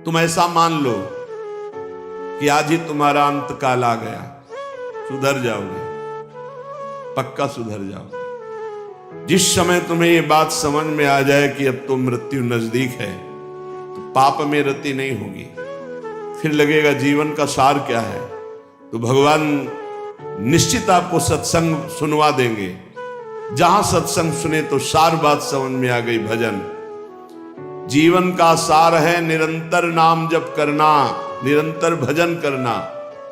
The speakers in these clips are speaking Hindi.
तुम ऐसा मान लो कि आज ही तुम्हारा अंत काल आ गया, सुधर जाओगे, पक्का सुधर जाओगे। जिस समय तुम्हें ये बात समझ में आ जाए कि अब तो मृत्यु नजदीक है, तो पाप में रति नहीं होगी। फिर लगेगा जीवन का सार क्या है, तो भगवान निश्चित आपको सत्संग सुनवा देंगे। जहां सत्संग सुने तो सार बात समझ में आ गई। भजन जीवन का सार है, निरंतर नाम जप करना, निरंतर भजन करना,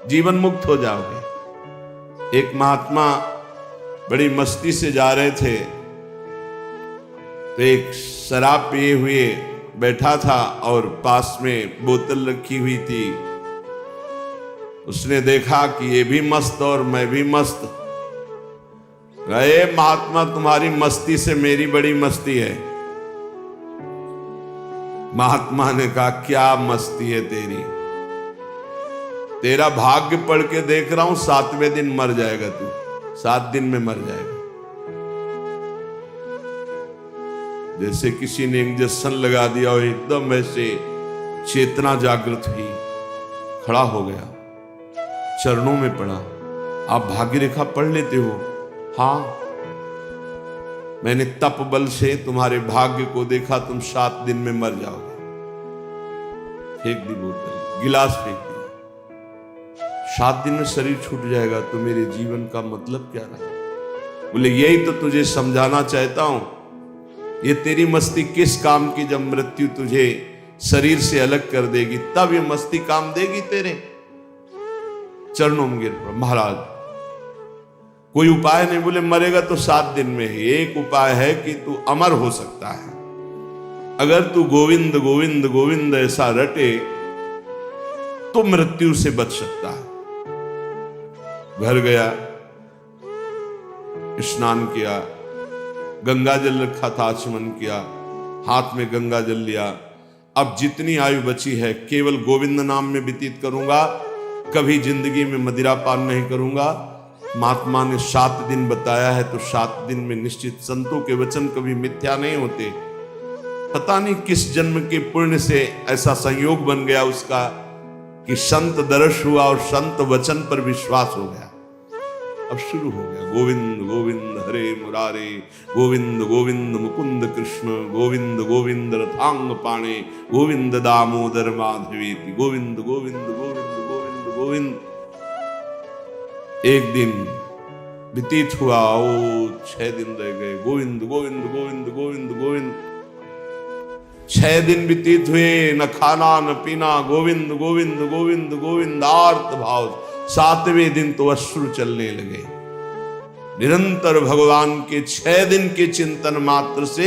जीवन मुक्त हो जाओगे। एक महात्मा बड़ी मस्ती से जा रहे थे, तो एक शराब पिए हुए बैठा था और पास में बोतल रखी हुई थी। उसने देखा कि ये भी मस्त और मैं भी मस्त। अरे महात्मा, तुम्हारी मस्ती से मेरी बड़ी मस्ती है। महात्मा ने कहा, क्या मस्ती है तेरी? तेरा भाग्य पढ़ के देख रहा हूं, 7वें दिन मर जाएगा तू, 7 दिन में मर जाएगा। जैसे किसी ने इंजेक्शन लगा दिया और एकदम ऐसे चेतना जागृत हुई, खड़ा हो गया, चरणों में पड़ा। आप भाग्य रेखा पढ़ लेते हो? हाँ, मैंने तप बल से तुम्हारे भाग्य को देखा, तुम 7 दिन में मर जाओगे। फेंक दी बोतल, गिलास फेंक दिया। 7 दिन में शरीर छूट जाएगा, तो मेरे जीवन का मतलब क्या रहा? बोले यही तो तुझे समझाना चाहता हूं। ये तेरी मस्ती किस काम की, जब मृत्यु तुझे शरीर से अलग कर देगी, तब ये मस्ती काम देगी तेरे। चरणों में गिर पड़ा। महाराज कोई उपाय नहीं? बोले मरेगा तो 7 दिन में ही। एक उपाय है कि तू अमर हो सकता है। अगर तू गोविंद गोविंद गोविंद ऐसा रटे तो मृत्यु से बच सकता है। घर गया, स्नान किया, गंगा जल रखा था, आचमन किया, हाथ में गंगा जल लिया। अब जितनी आयु बची है केवल गोविंद नाम में व्यतीत करूंगा, कभी जिंदगी में मदिरा पान नहीं करूंगा। महात्मा ने 7 दिन बताया है, तो 7 दिन में निश्चित, संतों के वचन कभी मिथ्या नहीं होते। पता नहीं किस जन्म के पुण्य से ऐसा संयोग बन गया उसका कि संत दर्श हुआ और संत वचन पर विश्वास हो गया। अब शुरू हो गया, गोविंद गोविंद हरे मुरारे, गोविंद गोविंद मुकुंद कृष्ण, गोविंद गोविंद रथांग पाणे, गोविंद दामोदर माधवेति, गोविंद गोविंद गोविंद गोविंद गोविंद। एक दिन व्यतीत हुआ, ओ 6 दिन रह गए, गोविंद गोविंद गोविंद गोविंद गोविंद। 6 दिन व्यतीत हुए, न खाना न पीना, गोविंद गोविंद गोविंद गोविंद, आर्त भाव। 7वें दिन तो अश्रु चलने लगे। निरंतर भगवान के 6 दिन के चिंतन मात्र से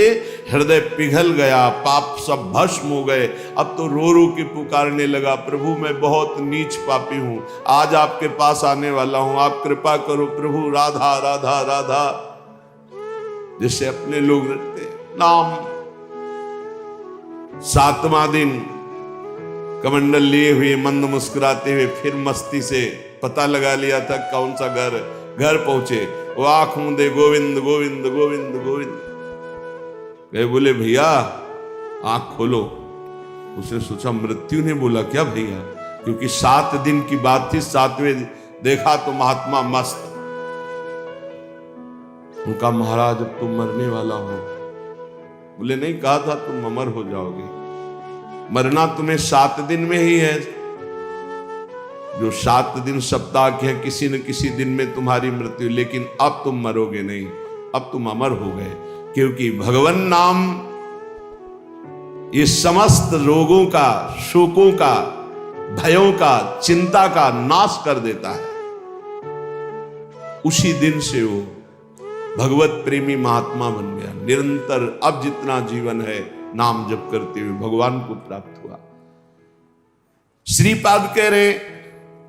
हृदय पिघल गया, पाप सब भस्म हो गए। अब तो रो रो के पुकारने लगा, प्रभु मैं बहुत नीच पापी हूं, आज आपके पास आने वाला हूं, आप कृपा करो प्रभु, राधा राधा राधा, जैसे अपने लोग रखते नाम। 7वां दिन कमंडल लिए हुए, मंद मुस्कुराते हुए, फिर मस्ती से पता लगा लिया था कौन सा घर पहुंचे। वो आंख मूंदे, गोविंद गोविंद गोविंद गोविंद गए। बोले भैया आंख खोलो। उसने सोचा मृत्यु ने बोला क्या भैया, क्योंकि 7 दिन की बात थी। 7वें देखा तो महात्मा मस्त। उनका महाराज अब तुम मरने वाला हो। बोले नहीं, कहा था तुम अमर हो जाओगे। मरना तुम्हें 7 दिन में ही है। जो 7 दिन सप्ताह के हैं, किसी न किसी दिन में तुम्हारी मृत्यु, लेकिन अब तुम मरोगे नहीं, अब तुम अमर हो गए। क्योंकि भगवान नाम ये समस्त रोगों का, शोकों का, भयों का, चिंता का नाश कर देता है। उसी दिन से वो भगवत प्रेमी महात्मा बन गया। निरंतर अब जितना जीवन है नाम जप करते हुए भगवान को प्राप्त हुआ। श्रीपाद कह रहे,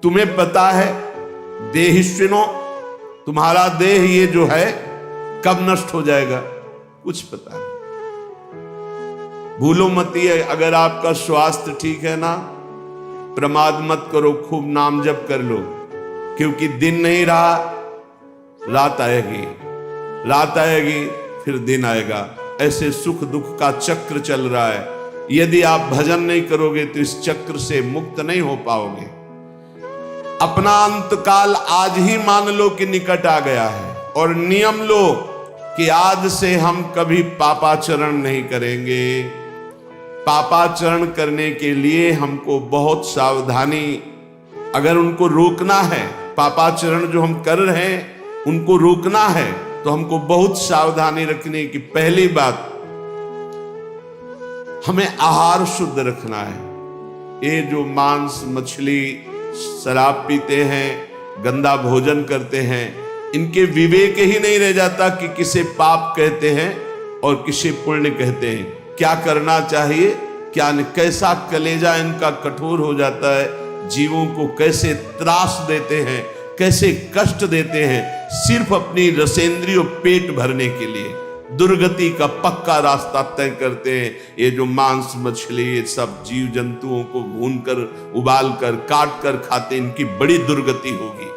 तुम्हें पता है देहिष्विनो, तुम्हारा देह ये जो है कब नष्ट हो जाएगा? कुछ पता नहीं। भूलो मत, अगर आपका स्वास्थ्य ठीक है ना, प्रमाद मत करो, खूब नाम जप कर लो, क्योंकि दिन नहीं रहा, रात आएगी, रात आएगी, फिर दिन आएगा। ऐसे सुख दुख का चक्र चल रहा है। यदि आप भजन नहीं करोगे तो इस चक्र से मुक्त नहीं हो पाओगे। अपना अंतकाल आज ही मान लो कि निकट आ गया है और नियम लो कि आज से हम कभी पापाचरण नहीं करेंगे। पापाचरण करने के लिए हमको बहुत सावधानी, अगर उनको रोकना है, पापाचरण जो हम कर रहे हैं उनको रोकना है तो हमको बहुत सावधानी रखने की। पहली बात, हमें आहार शुद्ध रखना है। ये जो मांस मछली शराब पीते हैं, गंदा भोजन करते हैं, इनके विवेक ही नहीं रह जाता कि किसे पाप कहते हैं और किसे पुण्य कहते हैं, क्या करना चाहिए क्या नहीं। कैसा कलेजा इनका कठोर हो जाता है, जीवों को कैसे त्रास देते हैं, कैसे कष्ट देते हैं, सिर्फ अपनी रसेंद्रिय पेट भरने के लिए दुर्गति का पक्का रास्ता तय करते हैं। ये जो मांस मछली ये सब जीव जंतुओं को भूनकर उबाल कर काट कर खाते, इनकी बड़ी दुर्गति होगी।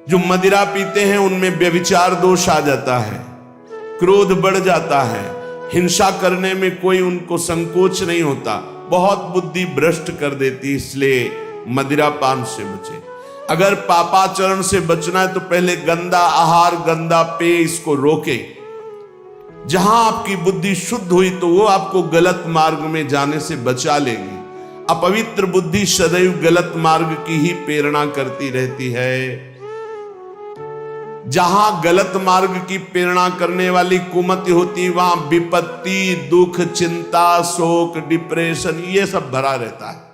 जो मदिरा पीते हैं उनमें व्यभिचार दोष आ जाता है, क्रोध बढ़ जाता है, हिंसा करने में कोई उनको संकोच नहीं होता, बहुत बुद्धि भ्रष्ट कर देती। इसलिए मदिरा पान से बचे। अगर पापाचरण से बचना है तो पहले गंदा आहार, गंदा पेय, इसको रोके। जहां आपकी बुद्धि शुद्ध हुई तो वो आपको गलत मार्ग में जाने से बचा लेगी। अपवित्र बुद्धि सदैव गलत मार्ग की ही प्रेरणा करती रहती है। जहां गलत मार्ग की प्रेरणा करने वाली कुमति होती, वहां विपत्ति, दुख, चिंता, शोक, डिप्रेशन ये सब भरा रहता है।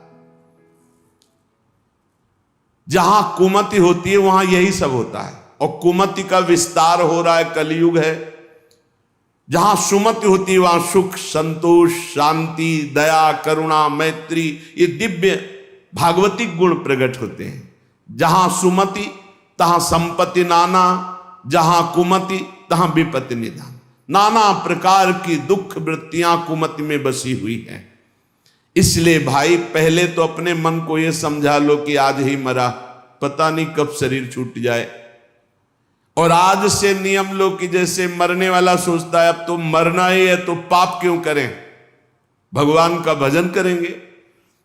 जहां कुमति होती है वहां यही सब होता है और कुमति का विस्तार हो रहा है, कलयुग है। जहां सुमति होती है वहां सुख, संतोष, शांति, दया, करुणा, मैत्री, ये दिव्य भागवतिक गुण प्रकट होते हैं। जहां सुमति तहां संपत्ति नाना, जहां कुमति तहां विपत्ति निधान। नाना प्रकार की दुख वृत्तियां कुमति में बसी हुई हैं। इसलिए भाई पहले तो अपने मन को यह समझा लो कि आज ही मरा, पता नहीं कब शरीर छूट जाए। और आज से नियम लो कि जैसे मरने वाला सोचता है अब तो मरना ही है तो पाप क्यों करें, भगवान का भजन करेंगे।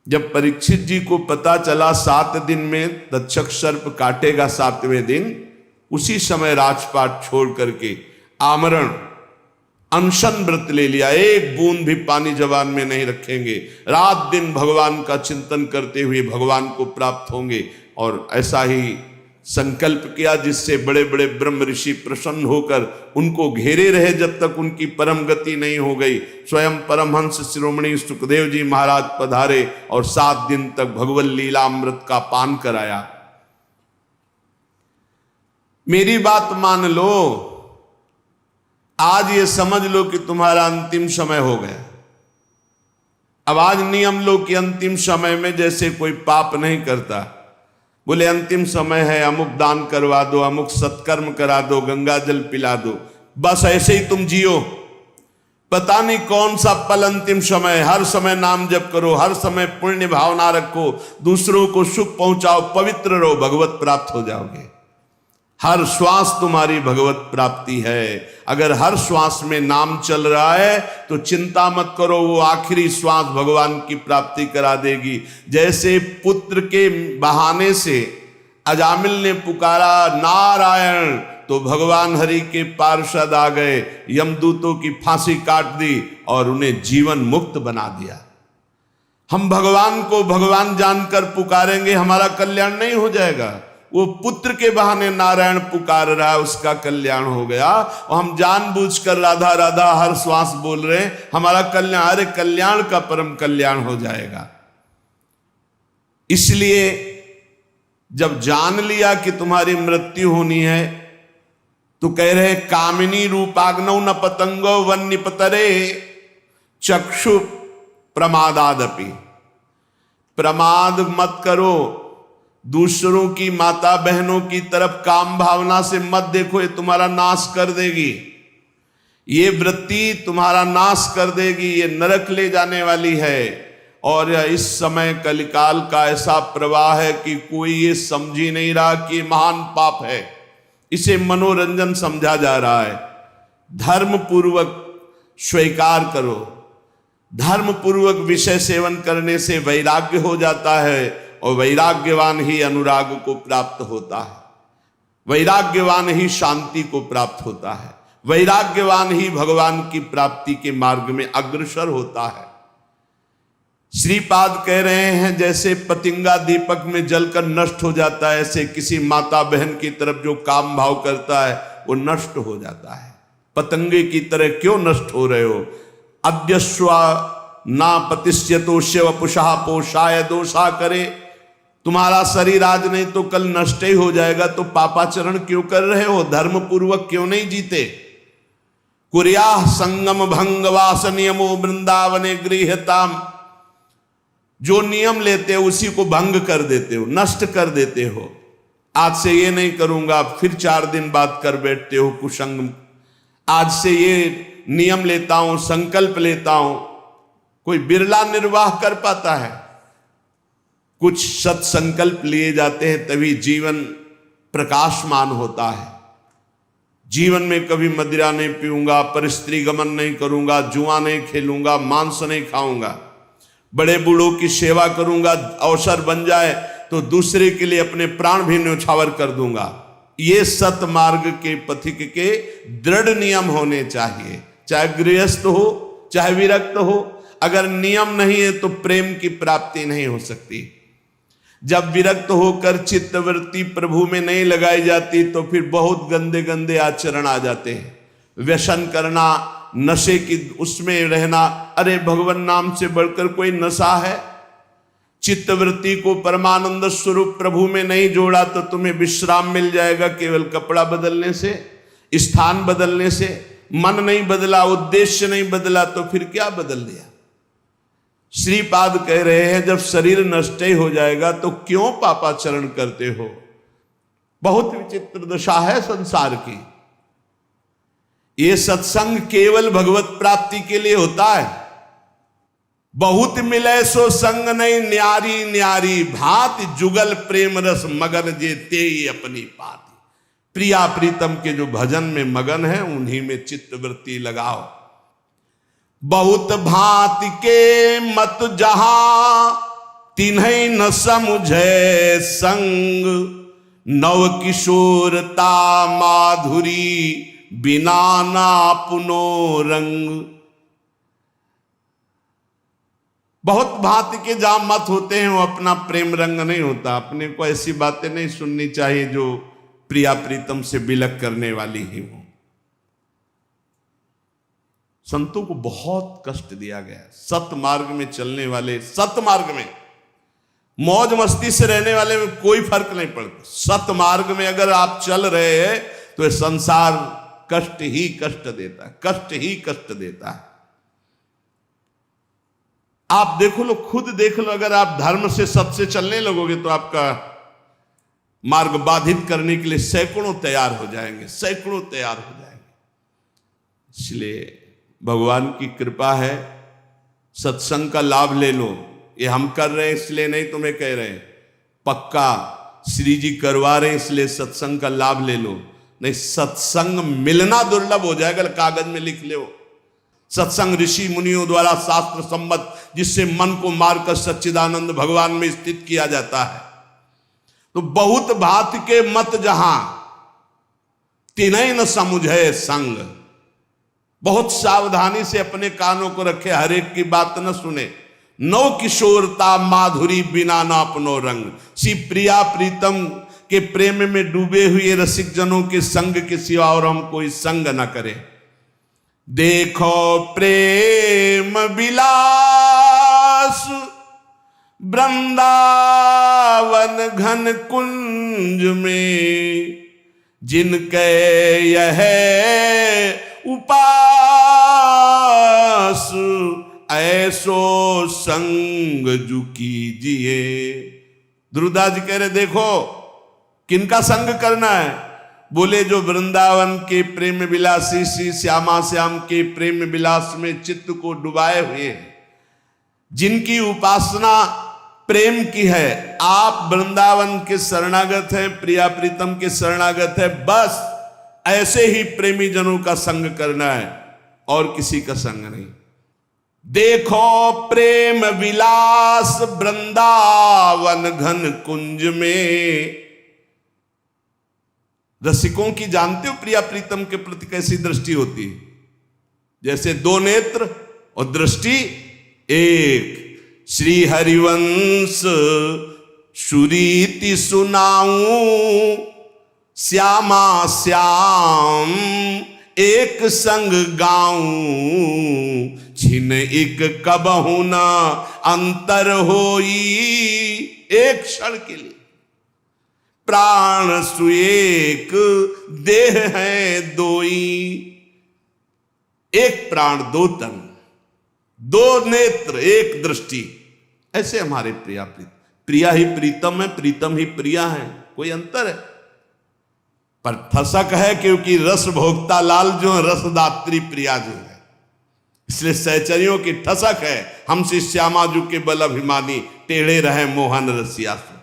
जब परीक्षित जी को पता चला 7 दिन में तक्षक सर्प काटेगा 7वें दिन, उसी समय राजपाट छोड़ करके आमरण अनशन व्रत ले लिया। एक बूंद भी पानी जबान में नहीं रखेंगे, रात दिन भगवान का चिंतन करते हुए भगवान को प्राप्त होंगे। और ऐसा ही संकल्प किया जिससे बड़े बड़े ब्रह्म ऋषि प्रसन्न होकर उनको घेरे रहे जब तक उनकी परम गति नहीं हो गई। स्वयं परमहंस शिरोमणि सुखदेव जी महाराज पधारे और 7 दिन तक भगवत लीलामृत का पान कराया। मेरी बात मान लो, आज ये समझ लो कि तुम्हारा अंतिम समय हो गया। अब आज नियम लो कि अंतिम समय में जैसे कोई पाप नहीं करता, बोले अंतिम समय है, अमुक दान करवा दो, अमुक सत्कर्म करा दो, गंगा जल पिला दो, बस ऐसे ही तुम जियो। पता नहीं कौन सा पल अंतिम समय। हर समय नाम जप करो, हर समय पुण्य भावना रखो, दूसरों को सुख पहुंचाओ, पवित्र रहो, भगवत प्राप्त हो जाओगे। हर श्वास तुम्हारी भगवत प्राप्ति है। अगर हर श्वास में नाम चल रहा है तो चिंता मत करो, वो आखिरी श्वास भगवान की प्राप्ति करा देगी। जैसे पुत्र के बहाने से अजामिल ने पुकारा नारायण, तो भगवान हरि के पार्षद आ गए, यमदूतों की फांसी काट दी और उन्हें जीवन मुक्त बना दिया। हम भगवान को भगवान जानकर पुकारेंगे, हमारा कल्याण नहीं हो जाएगा। वो पुत्र के बहाने नारायण पुकार रहा है, उसका कल्याण हो गया। और हम जानबूझकर राधा राधा हर श्वास बोल रहे हैं, हमारा कल्याण, अरे कल्याण का परम कल्याण हो जाएगा। इसलिए जब जान लिया कि तुम्हारी मृत्यु होनी है तो कह रहे कामिनी रूपाग्नौ न पतंगो वन निपतरे चक्षु प्रमादादपि। प्रमाद मत करो, दूसरों की माता बहनों की तरफ काम भावना से मत देखो, ये तुम्हारा नाश कर देगी। ये वृत्ति तुम्हारा नाश कर देगी, ये नरक ले जाने वाली है। और इस समय कलिकाल का ऐसा प्रवाह है कि कोई ये समझ ही नहीं रहा कि ये महान पाप है, इसे मनोरंजन समझा जा रहा है। धर्म पूर्वक स्वीकार करो, धर्म पूर्वक विषय सेवन करने से वैराग्य हो जाता है और वैराग्यवान ही अनुराग को प्राप्त होता है, वैराग्यवान ही शांति को प्राप्त होता है, वैराग्यवान ही भगवान की प्राप्ति के मार्ग में अग्रसर होता है। श्रीपाद कह रहे हैं जैसे पतिंगा दीपक में जलकर नष्ट हो जाता है, ऐसे किसी माता बहन की तरफ जो काम भाव करता है वो नष्ट हो जाता है। पतंगे की तरह क्यों नष्ट हो रहे हो? अद्यस्वा ना पतिष्यतो शिव पुषा पोषाय दोषा करे, तुम्हारा शरीर आज नहीं तो कल नष्ट ही हो जाएगा, तो पापाचरण क्यों कर रहे हो? धर्म पूर्वक क्यों नहीं जीते? कुर्या संगम भंग वास नियमो वृंदावने गृहताम, जो नियम लेते हो उसी को भंग कर देते हो, नष्ट कर देते हो। आज से ये नहीं करूंगा, फिर 4 दिन बाद कर बैठते हो कुसंग। आज से ये नियम लेता हूं, संकल्प लेता हूं। कोई बिरला निर्वाह कर पाता है। कुछ सत्संकल्प लिए जाते हैं तभी जीवन प्रकाशमान होता है। जीवन में कभी मदिरा नहीं पीऊंगा, परस्त्री गमन नहीं करूंगा, जुआ नहीं खेलूंगा, मांस नहीं खाऊंगा, बड़े बूढ़ों की सेवा करूंगा, अवसर बन जाए तो दूसरे के लिए अपने प्राण भी न्यौछावर कर दूंगा। ये सतमार्ग के पथिक के दृढ़ नियम होने चाहिए, चाहे गृहस्थ हो चाहे विरक्त हो। अगर नियम नहीं है तो प्रेम की प्राप्ति नहीं हो सकती। जब विरक्त होकर चित्तवृत्ति प्रभु में नहीं लगाई जाती तो फिर बहुत गंदे गंदे आचरण आ जाते हैं। व्यसन करना, नशे की उसमें रहना, अरे भगवान नाम से बढ़कर कोई नशा है? चित्तवृत्ति को परमानंद स्वरूप प्रभु में नहीं जोड़ा तो तुम्हें विश्राम मिल जाएगा केवल कपड़ा बदलने से, स्थान बदलने से। मन नहीं बदला, उद्देश्य नहीं बदला तो फिर क्या बदल दिया? श्रीपाद कह रहे हैं जब शरीर नष्ट ही हो जाएगा तो क्यों पापाचरण करते हो? बहुत विचित्र दशा है संसार की। ये सत्संग केवल भगवत प्राप्ति के लिए होता है। बहुत मिले सो संग नहीं, न्यारी न्यारी भांति जुगल प्रेम रस मगन जे ते अपनी पाती। प्रिया प्रीतम के जो भजन में मगन है उन्हीं में चित्तवृत्ति लगाओ। बहुत भांति के मत जहां तिन्हीं न समुझे संग, नव किशोरता माधुरी बिना ना पुनो रंग। बहुत भांति के जहां मत होते हैं वो अपना प्रेम रंग नहीं होता। अपने को ऐसी बातें नहीं सुननी चाहिए जो प्रिया प्रीतम से बिलक करने वाली ही हो। संतों को बहुत कष्ट दिया गया। सतमार्ग में चलने वाले, सतमार्ग में मौज मस्ती से रहने वाले में कोई फर्क नहीं पड़ता। सतमार्ग में अगर आप चल रहे हैं तो संसार कष्ट ही कष्ट देता है, कष्ट ही कष्ट देता है। आप देखो लो, खुद देख लो, अगर आप धर्म से सत से चलने लगोगे तो आपका मार्ग बाधित करने के लिए सैकड़ों तैयार हो जाएंगे, सैकड़ों तैयार हो जाएंगे। इसलिए भगवान की कृपा है, सत्संग का लाभ ले लो। ये हम कर रहे हैं इसलिए नहीं तुम्हें कह रहे हैं, पक्का श्री जी करवा रहे हैं इसलिए सत्संग का लाभ ले लो। नहीं, सत्संग मिलना दुर्लभ हो जाएगा। कागज में लिख ले। सत्संग ऋषि मुनियों द्वारा शास्त्र सम्मत, जिससे मन को मारकर सच्चिदानंद भगवान में स्थित किया जाता है। तो बहुत भांति के मत जहां तिन्हीं न समुझे संग। बहुत सावधानी से अपने कानों को रखे, हर एक की बात न सुने। नौ किशोरता माधुरी बिना ना अपनो रंग। सी प्रिया प्रीतम के प्रेम में डूबे हुए रसिक जनों के संग के सिवा और हम कोई संग न करें। देखो प्रेम विलास वृंदावन घन कुंज में, जिनके यह उपास ऐसो संग जु कीजिए। ध्रुवदास जी कह रहे देखो किनका संग करना है? बोले जो वृंदावन के प्रेम विलासी श्री श्यामा श्याम के प्रेम विलास में चित्त को डुबाए हुए हैं, जिनकी उपासना प्रेम की है। आप वृंदावन के शरणागत हैं, प्रिया प्रीतम के शरणागत है, बस ऐसे ही प्रेमी जनों का संग करना है और किसी का संग नहीं। देखो प्रेम विलास वृंदावन घन कुंज में। रसिकों की जानते हो प्रिया प्रीतम के प्रति कैसी दृष्टि होती है? जैसे दो नेत्र और दृष्टि एक। श्री हरिवंश सुरीति सुनाऊं, श्यामा श्याम एक संग गाऊं, छिन एक कबहु न अंतर होई। एक क्षण के लिए प्राण सुएक देह है दोई। एक प्राण दो तन, दो नेत्र एक दृष्टि, ऐसे हमारे प्रिया प्रीतम। प्रिया ही प्रीतम है, प्रीतम ही प्रिया है, कोई अंतर है? पर ठसक है क्योंकि रस भोक्ता लाल जो है, रसदात्री प्रिया जो है, इसलिए सहचरियों की ठसक है। हमसे श्यामा जू के बल अभिमानी, टेढ़े रहे मोहन रसिया सो।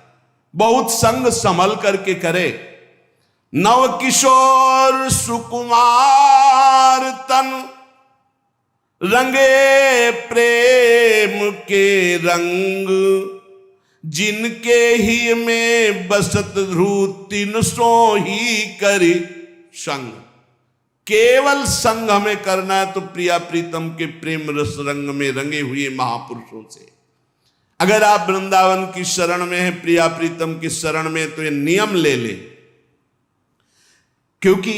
बहुत संग संभल करके करे। नव किशोर सुकुमार तन, रंगे प्रेम के रंग, जिनके ही में बसत ध्रुव तीन सो ही करी संग। केवल संग हमें करना है तो प्रिया प्रीतम के प्रेम रस रंग में रंगे हुए महापुरुषों से। अगर आप वृंदावन की शरण में हैं, प्रिया प्रीतम की शरण में, तो ये नियम ले ले, क्योंकि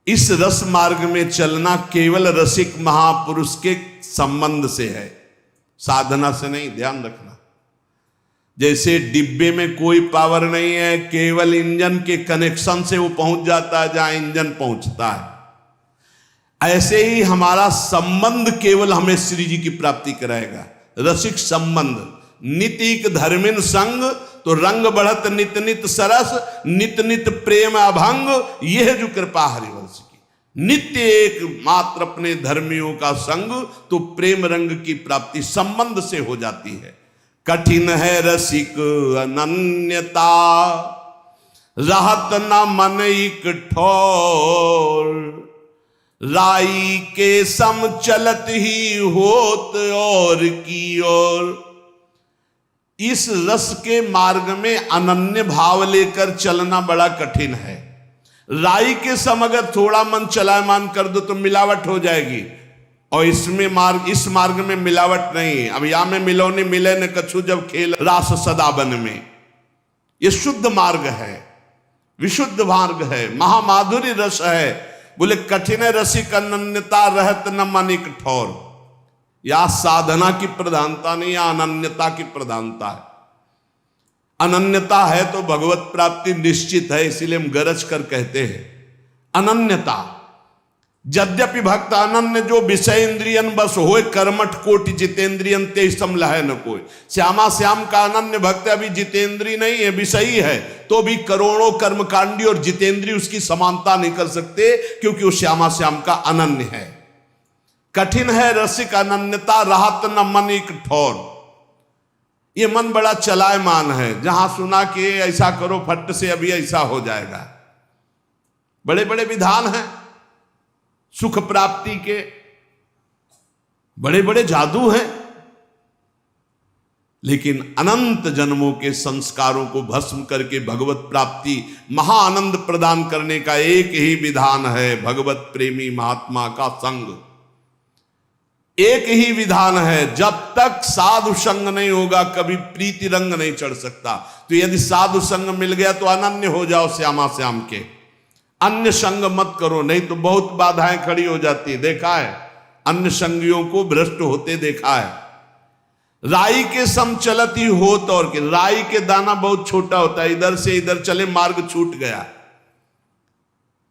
इस रस मार्ग में चलना केवल रसिक महापुरुष के संबंध से है, साधना से नहीं। ध्यान रखना। जैसे डिब्बे में कोई पावर नहीं है, केवल इंजन के कनेक्शन से वो पहुंच जाता है जहां इंजन पहुंचता है, ऐसे ही हमारा संबंध केवल हमें श्री जी की प्राप्ति कराएगा। रसिक संबंध। नितिक धर्मिन संग, तो रंग बढ़त नित नित सरस, नित नित प्रेम अभंग। यह जो कृपा हरिवंश की, नित्य एक मात्र अपने धर्मियों का संग, तो प्रेम रंग की प्राप्ति संबंध से हो जाती है। कठिन है रसिक अनन्यता, रहत न मन एक ठोर, राई के सम चलत ही होत और की ओर। इस रस के मार्ग में अनन्य भाव लेकर चलना बड़ा कठिन है। राई के सम अगर थोड़ा मन चलायमान कर दो तो मिलावट हो जाएगी, और इस मार्ग में मिलावट नहीं। अब या में मिलोनी मिले न कछु, जब खेल रास सदा बन में। ये शुद्ध मार्ग है, विशुद्ध मार्ग है, महामाधुरी रस है। बोले कठिन रसिक अनन्यता, रहत न मन एक ठौर। या साधना की प्रधानता नहीं, या अनन्यता की प्रधानता है। अनन्यता है तो भगवत प्राप्ति निश्चित है, इसीलिए हम गरज कर कहते हैं अनन्यता। यद्यपि भक्त अनन्य जो विषय इंद्रियन बस होए, कर्मठ कोटि जितेंद्रियन ते सम लहै न कोई। श्यामा श्याम का अनन्य भक्त अभी जितेंद्री नहीं है, विषयी है, तो भी करोड़ों कर्मकांडी और जितेंद्री उसकी समानता नहीं कर सकते, क्योंकि वो श्यामा श्याम का अनन्य है। कठिन है रसिक अनन्यता, राहत न मन एक ठौर। ये मन बड़ा चलायमान है, जहां सुना कि ऐसा करो फट से अभी ऐसा हो जाएगा। बड़े बड़े विधान हैं सुख प्राप्ति के, बड़े बड़े जादू हैं, लेकिन अनंत जन्मों के संस्कारों को भस्म करके भगवत प्राप्ति महाआनंद प्रदान करने का एक ही विधान है, भगवत प्रेमी महात्मा का संग। एक ही विधान है। जब तक साधु संग नहीं होगा, कभी प्रीति रंग नहीं चढ़ सकता। तो यदि साधु संग मिल गया तो अनन्य हो जाओ श्यामा श्याम के, अन्य संग मत करो, नहीं तो बहुत बाधाएं खड़ी हो जाती है। देखा है, अन्य संगियों को भ्रष्ट होते देखा है। राई के सम चलत ही होत और के, राई के दाना बहुत छोटा होता है, इधर से इधर चले मार्ग छूट गया।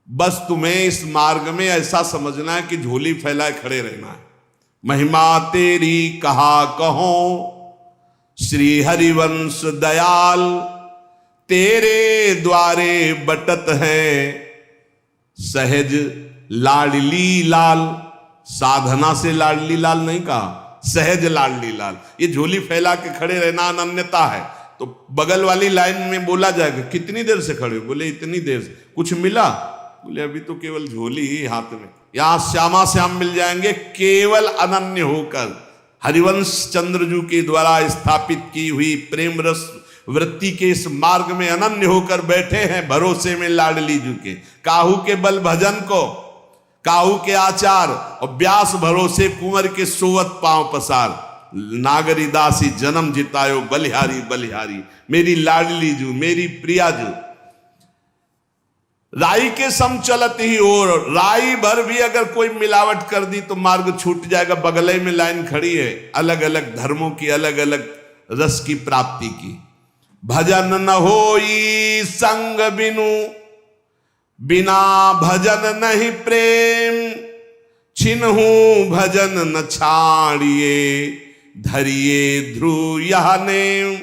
बस तुम्हें इस मार्ग में ऐसा समझना है कि झोली फैलाए खड़े रहना है। महिमा तेरी कहा कहो श्री हरिवंश दयाल, तेरे द्वारे बटत है सहज लाडली लाल। साधना से लाडली लाल नहीं कहा, सहज लाडली लाल। ये झोली फैला के खड़े रहना अनन्यता है। तो बगल वाली लाइन में बोला जाएगा कितनी देर से खड़े हो, बोले इतनी देर से। कुछ मिला? बोले अभी तो केवल झोली ही हाथ में। यहां श्यामा श्याम मिल जाएंगे केवल अनन्य होकर। हरिवंश चंद्रजू के द्वारा स्थापित की हुई प्रेम रस वृत्ति के इस मार्ग में अनन्य होकर बैठे हैं, भरोसे में लाडली जू के। काहू के बल भजन को, काहू के आचार और व्यास भरोसे कुंवर के सोवत पांव पसार। नागरी दासी जन्म जितायो बलिहारी बलिहारी, मेरी लाडली जू मेरी प्रिया जू। राई के सम चलत ही और, राई भर भी अगर कोई मिलावट कर दी तो मार्ग छूट जाएगा। बगले में लाइन खड़ी है अलग अलग धर्मों की, अलग अलग रस की प्राप्ति की। भजन न होई संग बिनु, बिना भजन नहीं प्रेम। छिन्हू भजन न छाड़िए, धरिए ध्रुव यह नेम।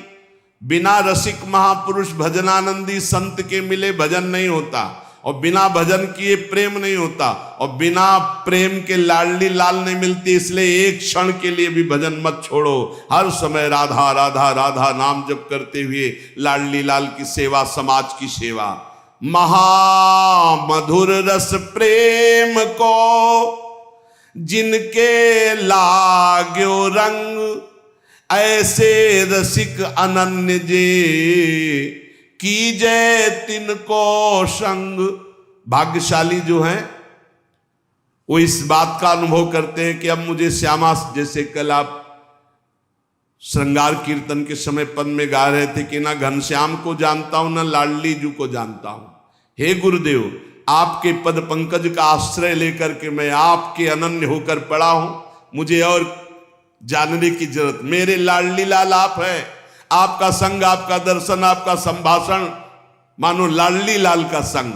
बिना रसिक महापुरुष भजनानंदी संत के मिले भजन नहीं होता, और बिना भजन किए प्रेम नहीं होता, और बिना प्रेम के लाडली लाल नहीं मिलती। इसलिए एक क्षण के लिए भी भजन मत छोड़ो। हर समय राधा राधा राधा नाम जप करते हुए लाडली लाल की सेवा, समाज की सेवा। महामधुर रस प्रेम को जिनके लाग्यो रंग, ऐसे रसिक अनन्य जे कीजय तिनको संग। भाग्यशाली जो हैं वो इस बात का अनुभव करते हैं कि अब मुझे श्यामा, जैसे कल आप श्रृंगार कीर्तन के समय पद में गा रहे थे कि ना घनश्याम को जानता हूं ना लाडली जू को जानता हूं। हे गुरुदेव, आपके पद पंकज का आश्रय लेकर के मैं आपके अनन्य होकर पड़ा हूं, मुझे और जानने की जरूरत। मेरे लाडली लाल आप हैं, आपका संग, आपका दर्शन, आपका संभाषण मानो लाडली लाल का संग।